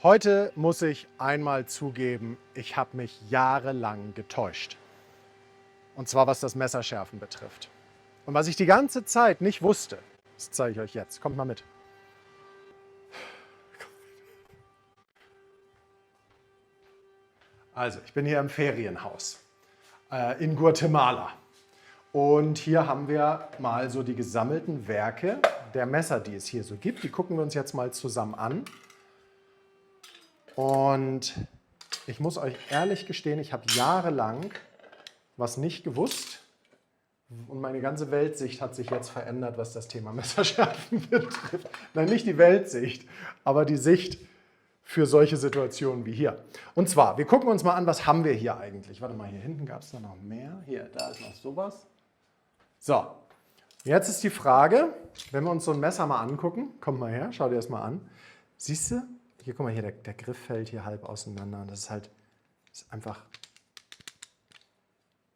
Heute muss ich einmal zugeben, ich habe mich jahrelang getäuscht. Und zwar was das Messerschärfen betrifft. Und was ich die ganze Zeit nicht wusste, das zeige ich euch jetzt. Kommt mal mit. Also, ich bin hier im Ferienhaus in Guatemala. Und hier haben wir mal so die gesammelten Werke der Messer, die es hier so gibt. Die gucken wir uns jetzt mal zusammen an. Und ich muss euch ehrlich gestehen, ich habe jahrelang was nicht gewusst. Und meine ganze Weltsicht hat sich jetzt verändert, was das Thema Messerschärfen betrifft. Nein, nicht die Weltsicht, aber die Sicht für solche Situationen wie hier. Und zwar, wir gucken uns mal an, was haben wir hier eigentlich. Warte mal, hier hinten gab es da noch mehr. Hier, da ist noch sowas. So, jetzt ist die Frage, wenn wir uns so ein Messer mal angucken, kommt mal her, schau dir das mal an. Siehst du, hier, guck mal hier, der Griff fällt hier halb auseinander. Und das ist halt, ist einfach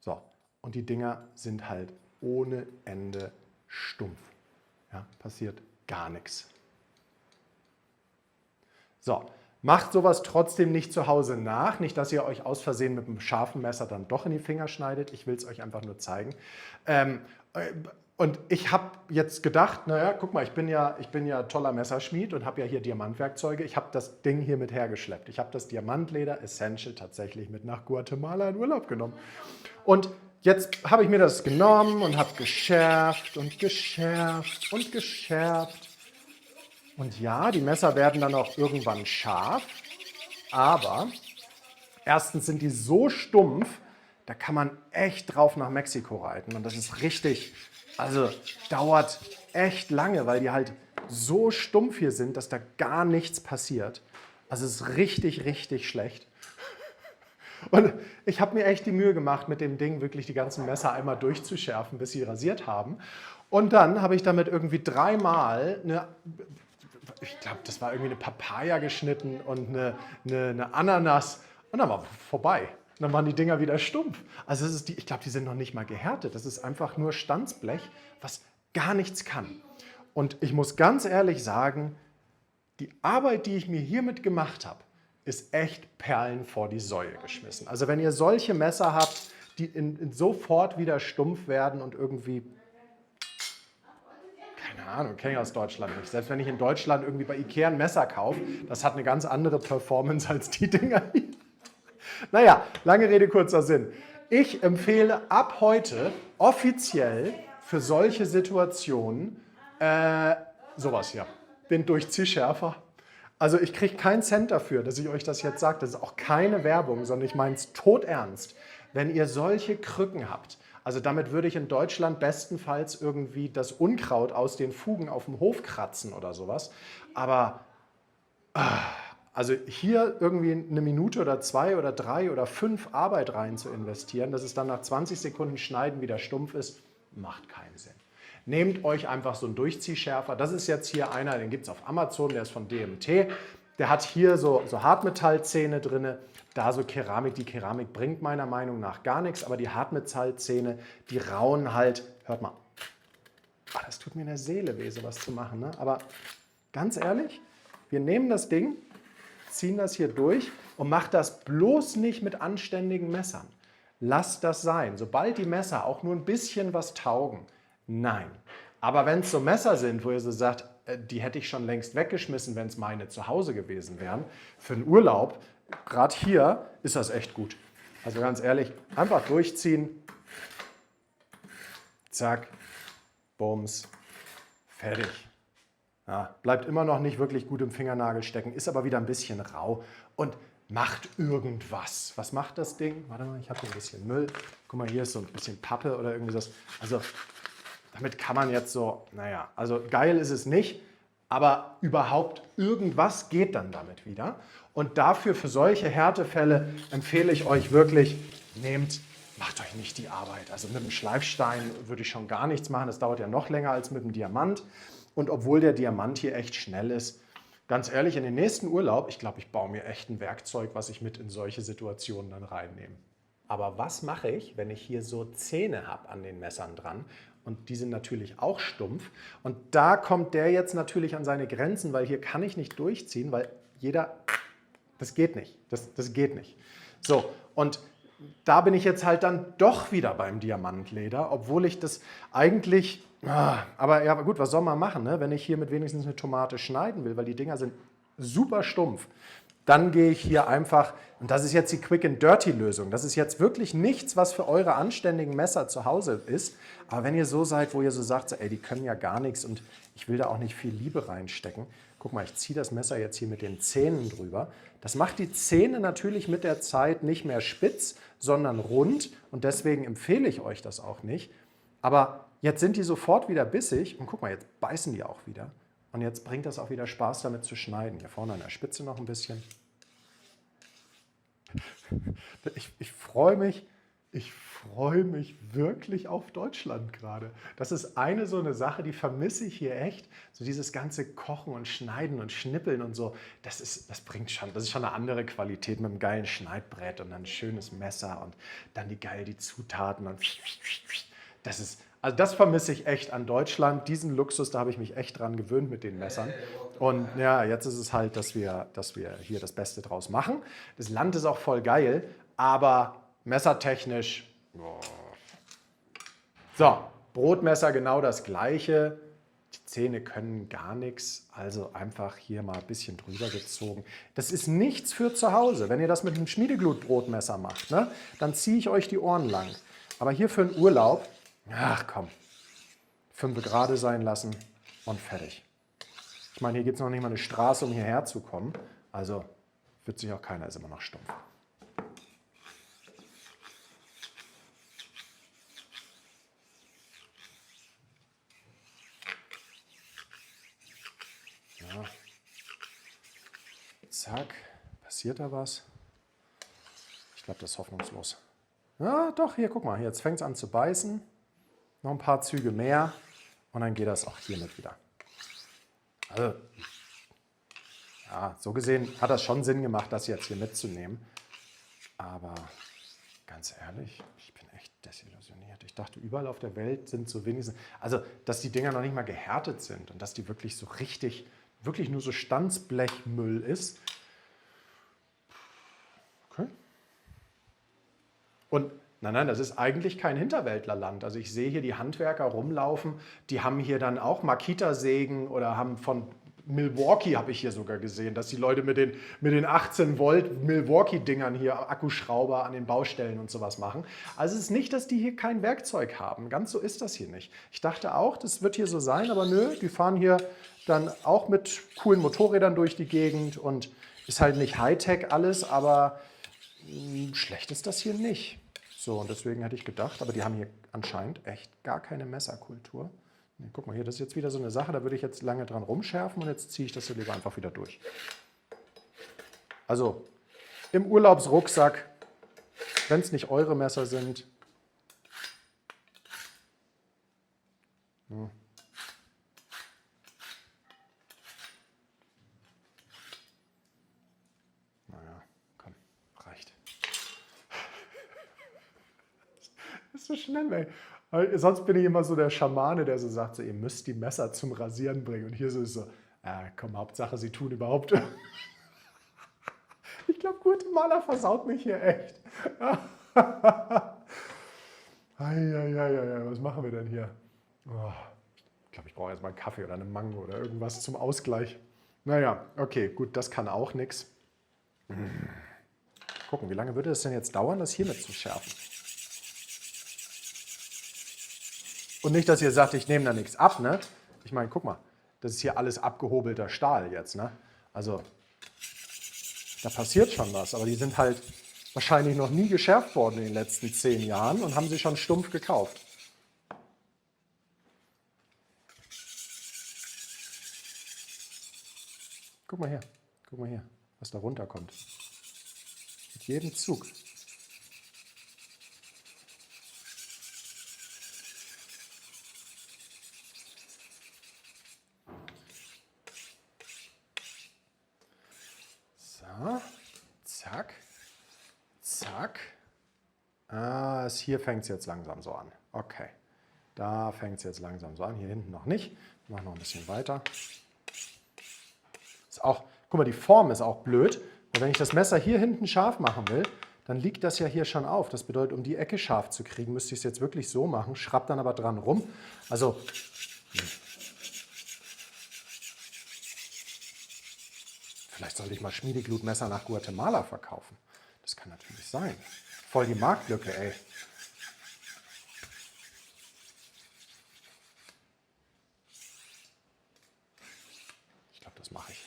so. Und die Dinger sind halt ohne Ende stumpf. Ja, passiert gar nichts. So, macht sowas trotzdem nicht zu Hause nach. Nicht, dass ihr euch aus Versehen mit einem scharfen Messer dann doch in die Finger schneidet. Ich will es euch einfach nur zeigen. Und ich habe jetzt gedacht, naja, guck mal, ich bin ja toller Messerschmied und habe ja hier Diamantwerkzeuge. Ich habe das Ding hier mit hergeschleppt. Ich habe das Diamantleder Essential tatsächlich mit nach Guatemala in Urlaub genommen. Und jetzt habe ich mir das genommen und habe geschärft und geschärft und geschärft. Und ja, die Messer werden dann auch irgendwann scharf, aber erstens sind die so stumpf, da kann man echt drauf nach Mexiko reiten. Und das ist richtig, also dauert echt lange, weil die halt so stumpf hier sind, dass da gar nichts passiert. Also es ist richtig, richtig schlecht. Und ich habe mir echt die Mühe gemacht, mit dem Ding wirklich die ganzen Messer einmal durchzuschärfen, bis sie rasiert haben. Und dann habe ich damit irgendwie dreimal ich glaube, das war irgendwie eine Papaya geschnitten und eine Ananas und dann war vorbei. Und dann waren die Dinger wieder stumpf. Also ich glaube, die sind noch nicht mal gehärtet. Das ist einfach nur Stanzblech, was gar nichts kann. Und ich muss ganz ehrlich sagen, die Arbeit, die ich mir hiermit gemacht habe, ist echt Perlen vor die Säue geschmissen. Also wenn ihr solche Messer habt, die sofort wieder stumpf werden und irgendwie, keine Ahnung, kenne ich aus Deutschland nicht. Selbst wenn ich in Deutschland irgendwie bei Ikea ein Messer kaufe, das hat eine ganz andere Performance als die Dinger hier. Naja, lange Rede, kurzer Sinn. Ich empfehle ab heute offiziell für solche Situationen sowas hier, den Durchziehschärfer. Also ich kriege keinen Cent dafür, dass ich euch das jetzt sage. Das ist auch keine Werbung, sondern ich meine es todernst. Wenn ihr solche Krücken habt, also damit würde ich in Deutschland bestenfalls irgendwie das Unkraut aus den Fugen auf dem Hof kratzen oder sowas. Aber also hier irgendwie eine Minute oder 2 oder 3 oder 5 Arbeit rein zu investieren, dass es dann nach 20 Sekunden Schneiden wieder stumpf ist, macht keinen Sinn. Nehmt euch einfach so einen Durchziehschärfer. Das ist jetzt hier einer, den gibt es auf Amazon, der ist von DMT. Der hat hier so Hartmetallzähne drin, da so Keramik. Die Keramik bringt meiner Meinung nach gar nichts, aber die Hartmetallzähne, die rauen halt, hört mal, das tut mir in der Seele weh, sowas zu machen. Ne? Aber ganz ehrlich, wir nehmen das Ding, ziehen das hier durch und macht das bloß nicht mit anständigen Messern. Lasst das sein. Sobald die Messer auch nur ein bisschen was taugen, nein. Aber wenn es so Messer sind, wo ihr so sagt, die hätte ich schon längst weggeschmissen, wenn es meine zu Hause gewesen wären, für einen Urlaub, gerade hier ist das echt gut. Also ganz ehrlich, einfach durchziehen, zack, bums, fertig. Ja, bleibt immer noch nicht wirklich gut im Fingernagel stecken, ist aber wieder ein bisschen rau und macht irgendwas. Was macht das Ding? Warte mal, ich habe hier ein bisschen Müll. Guck mal, hier ist so ein bisschen Pappe oder irgendwie das. Also damit kann man jetzt so, naja, also geil ist es nicht, aber überhaupt irgendwas geht dann damit wieder. Und dafür, für solche Härtefälle, empfehle ich euch wirklich, macht euch nicht die Arbeit. Also mit dem Schleifstein würde ich schon gar nichts machen, das dauert ja noch länger als mit dem Diamant. Und obwohl der Diamant hier echt schnell ist, ganz ehrlich, in den nächsten Urlaub, ich glaube, ich baue mir echt ein Werkzeug, was ich mit in solche Situationen dann reinnehme. Aber was mache ich, wenn ich hier so Zähne habe an den Messern dran? Und die sind natürlich auch stumpf. Und da kommt der jetzt natürlich an seine Grenzen, weil hier kann ich nicht durchziehen, weil jeder Das geht nicht. Das geht nicht. So, und da bin ich jetzt halt dann doch wieder beim Diamantleder, obwohl ich das eigentlich, aber ja gut, was soll man machen, ne? Wenn ich hier mit wenigstens eine Tomate schneiden will, weil die Dinger sind super stumpf, dann gehe ich hier einfach, und das ist jetzt die Quick-and-Dirty-Lösung, das ist jetzt wirklich nichts, was für eure anständigen Messer zu Hause ist, aber wenn ihr so seid, wo ihr so sagt, so, ey, die können ja gar nichts und ich will da auch nicht viel Liebe reinstecken, guck mal, ich ziehe das Messer jetzt hier mit den Zähnen drüber. Das macht die Zähne natürlich mit der Zeit nicht mehr spitz, sondern rund und deswegen empfehle ich euch das auch nicht. Aber jetzt sind die sofort wieder bissig und guck mal, jetzt beißen die auch wieder. Und jetzt bringt das auch wieder Spaß, damit zu schneiden. Hier vorne an der Spitze noch ein bisschen. Ich freue mich wirklich auf Deutschland gerade. Das ist so eine Sache, die vermisse ich hier echt. So dieses ganze Kochen und Schneiden und Schnippeln und so, das ist schon eine andere Qualität mit einem geilen Schneidbrett und dann ein schönes Messer und dann die Zutaten und also das vermisse ich echt an Deutschland. Diesen Luxus, da habe ich mich echt dran gewöhnt mit den Messern. Und ja, jetzt ist es halt, dass wir hier das Beste draus machen. Das Land ist auch voll geil, aber messertechnisch. So, Brotmesser genau das gleiche. Die Zähne können gar nichts, also einfach hier mal ein bisschen drüber gezogen. Das ist nichts für zu Hause. Wenn ihr das mit einem Schmiedeglutbrotmesser macht, ne, dann ziehe ich euch die Ohren lang. Aber hier für einen Urlaub, ach komm, 5 gerade sein lassen und fertig. Ich meine, hier gibt es noch nicht mal eine Straße, um hierher zu kommen. Also wird sich auch keiner, ist immer noch stumpf. Ja. Zack, passiert da was? Ich glaube, das ist hoffnungslos. Ja, doch, hier, guck mal, jetzt fängt es an zu beißen. Noch ein paar Züge mehr und dann geht das auch hiermit wieder. Also, ja, so gesehen hat das schon Sinn gemacht, das jetzt hier mitzunehmen. Aber ganz ehrlich, ich bin echt desillusioniert. Ich dachte, überall auf der Welt sind so wenigstens, also, dass die Dinger noch nicht mal gehärtet sind und dass die wirklich so richtig, wirklich nur so Stanzblechmüll ist. Okay. Und nein, das ist eigentlich kein Hinterwäldlerland. Also ich sehe hier die Handwerker rumlaufen, die haben hier dann auch Makita-Sägen oder haben von Milwaukee, habe ich hier sogar gesehen, dass die Leute mit den 18 Volt Milwaukee-Dingern hier Akkuschrauber an den Baustellen und sowas machen. Also es ist nicht, dass die hier kein Werkzeug haben. Ganz so ist das hier nicht. Ich dachte auch, das wird hier so sein, aber nö, die fahren hier dann auch mit coolen Motorrädern durch die Gegend und ist halt nicht Hightech alles, aber schlecht ist das hier nicht. So, und deswegen hätte ich gedacht, aber die haben hier anscheinend echt gar keine Messerkultur. Nee, guck mal hier, das ist jetzt wieder so eine Sache, da würde ich jetzt lange dran rumschärfen und jetzt ziehe ich das hier lieber einfach wieder durch. Also im Urlaubsrucksack, wenn es nicht eure Messer sind. Naja, komm, reicht. Das ist so schnell, ey. Weil sonst bin ich immer so der Schamane, der so sagt, so, ihr müsst die Messer zum Rasieren bringen. Und hier so ist so, komm, Hauptsache, sie tun überhaupt. Ich glaube, Guatemala versaut mich hier echt. Was machen wir denn hier? Oh, ich glaube, ich brauche jetzt mal einen Kaffee oder eine Mango oder irgendwas zum Ausgleich. Naja, okay, gut, das kann auch nichts. Gucken, wie lange würde es denn jetzt dauern, das hier mit zu schärfen? Und nicht, dass ihr sagt, ich nehme da nichts ab, ne? Ich meine, guck mal, das ist hier alles abgehobelter Stahl jetzt, ne? Also, da passiert schon was, aber die sind halt wahrscheinlich noch nie geschärft worden in den letzten 10 Jahren und haben sie schon stumpf gekauft. Guck mal hier, was da runterkommt. Mit jedem Zug. Zack, zack. Hier fängt es jetzt langsam so an. Okay, da fängt es jetzt langsam so an. Hier hinten noch nicht. Ich mache noch ein bisschen weiter. Ist auch, guck mal, die Form ist auch blöd, Weil wenn ich das Messer hier hinten scharf machen will, dann liegt das ja hier schon auf. Das bedeutet, um die Ecke scharf zu kriegen, müsste ich es jetzt wirklich so machen, schrapp dann aber dran rum. Also vielleicht sollte ich mal Schmiedeglutmesser nach Guatemala verkaufen. Das kann natürlich sein. Voll die Marktlücke, ey. Ich glaube, das mache ich.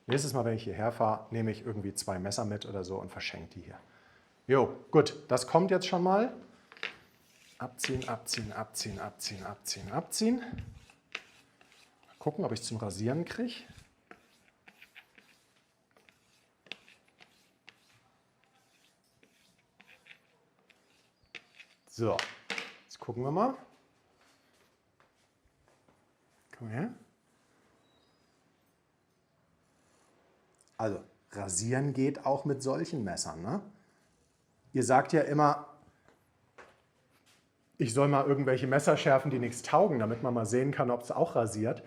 Nächstes Mal, wenn ich hierher fahre, nehme ich irgendwie 2 Messer mit oder so und verschenke die hier. Jo, gut, das kommt jetzt schon mal. Abziehen, abziehen, abziehen, abziehen, abziehen, abziehen. Mal gucken, ob ich es zum Rasieren kriege. So, jetzt gucken wir mal. Komm her. Also, rasieren geht auch mit solchen Messern, ne? Ihr sagt ja immer, ich soll mal irgendwelche Messer schärfen, die nichts taugen, damit man mal sehen kann, ob es auch rasiert.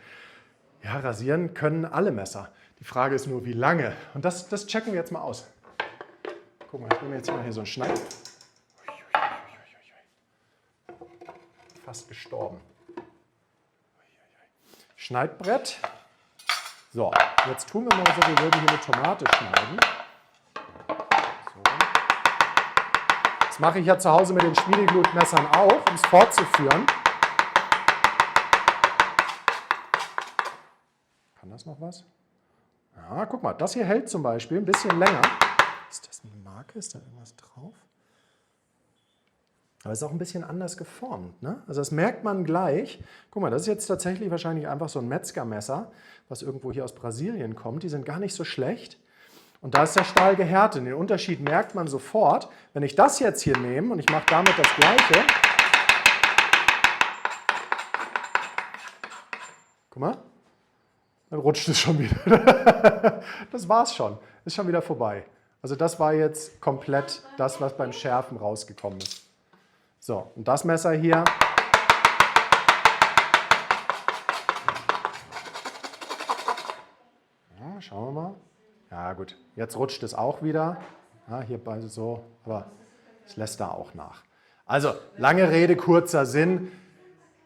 Ja, rasieren können alle Messer. Die Frage ist nur, wie lange. Und das checken wir jetzt mal aus. Guck mal, ich nehme jetzt mal hier so einen Schneid. Fast gestorben. Schneidbrett. So, jetzt tun wir mal so, wir würden hier eine Tomate schneiden. So. Das mache ich ja zu Hause mit den Schmiedeglutmessern auch, um es fortzuführen. Kann das noch was? Ja, guck mal, das hier hält zum Beispiel ein bisschen länger. Ist das eine Marke? Ist da irgendwas drauf? Aber es ist auch ein bisschen anders geformt, ne? Also das merkt man gleich. Guck mal, das ist jetzt tatsächlich wahrscheinlich einfach so ein Metzgermesser, was irgendwo hier aus Brasilien kommt. Die sind gar nicht so schlecht. Und da ist der Stahl gehärtet. Den Unterschied merkt man sofort. Wenn ich das jetzt hier nehme und ich mache damit das Gleiche. Guck mal, dann rutscht es schon wieder. Das war's schon. Ist schon wieder vorbei. Also das war jetzt komplett das, was beim Schärfen rausgekommen ist. So, und das Messer hier. Ja, schauen wir mal. Ja gut, jetzt rutscht es auch wieder. Ja, hier beide so, aber es lässt da auch nach. Also, lange Rede, kurzer Sinn.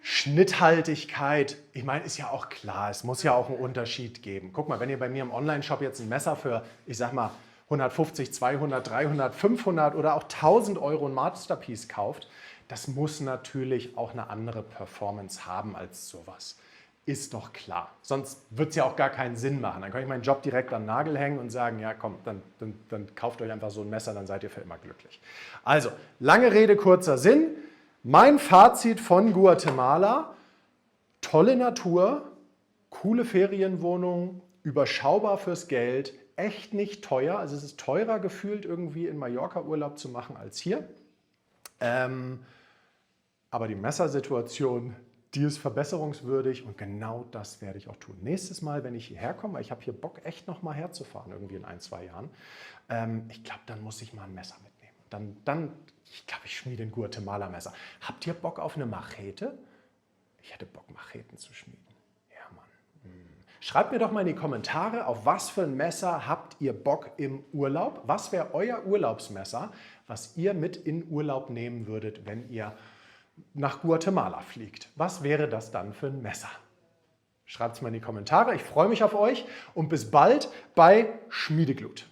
Schnitthaltigkeit, ich meine, ist ja auch klar, es muss ja auch einen Unterschied geben. Guck mal, wenn ihr bei mir im Onlineshop jetzt ein Messer für, ich sag mal, 150, 200, 300, 500 oder auch 1000 Euro ein Masterpiece kauft, das muss natürlich auch eine andere Performance haben als sowas. Ist doch klar. Sonst wird es ja auch gar keinen Sinn machen. Dann kann ich meinen Job direkt an den Nagel hängen und sagen, ja komm, dann kauft euch einfach so ein Messer, dann seid ihr für immer glücklich. Also, lange Rede, kurzer Sinn. Mein Fazit von Guatemala: tolle Natur, coole Ferienwohnung, überschaubar fürs Geld, echt nicht teuer. Also es ist teurer gefühlt irgendwie in Mallorca Urlaub zu machen als hier. Aber die Messersituation, die ist verbesserungswürdig und genau das werde ich auch tun. Nächstes Mal, wenn ich hierher komme, weil ich habe hier Bock, echt noch mal herzufahren, irgendwie in 1, 2 Jahren. Ich glaube, dann muss ich mal ein Messer mitnehmen. Dann ich glaube, ich schmiede ein Guatemala-Messer. Habt ihr Bock auf eine Machete? Ich hätte Bock, Macheten zu schmieden. Ja, Mann. Schreibt mir doch mal in die Kommentare, auf was für ein Messer habt ihr Bock im Urlaub? Was wäre euer Urlaubsmesser, was ihr mit in Urlaub nehmen würdet, wenn ihr nach Guatemala fliegt? Was wäre das dann für ein Messer? Schreibt es mal in die Kommentare. Ich freue mich auf euch und bis bald bei Schmiedeglut.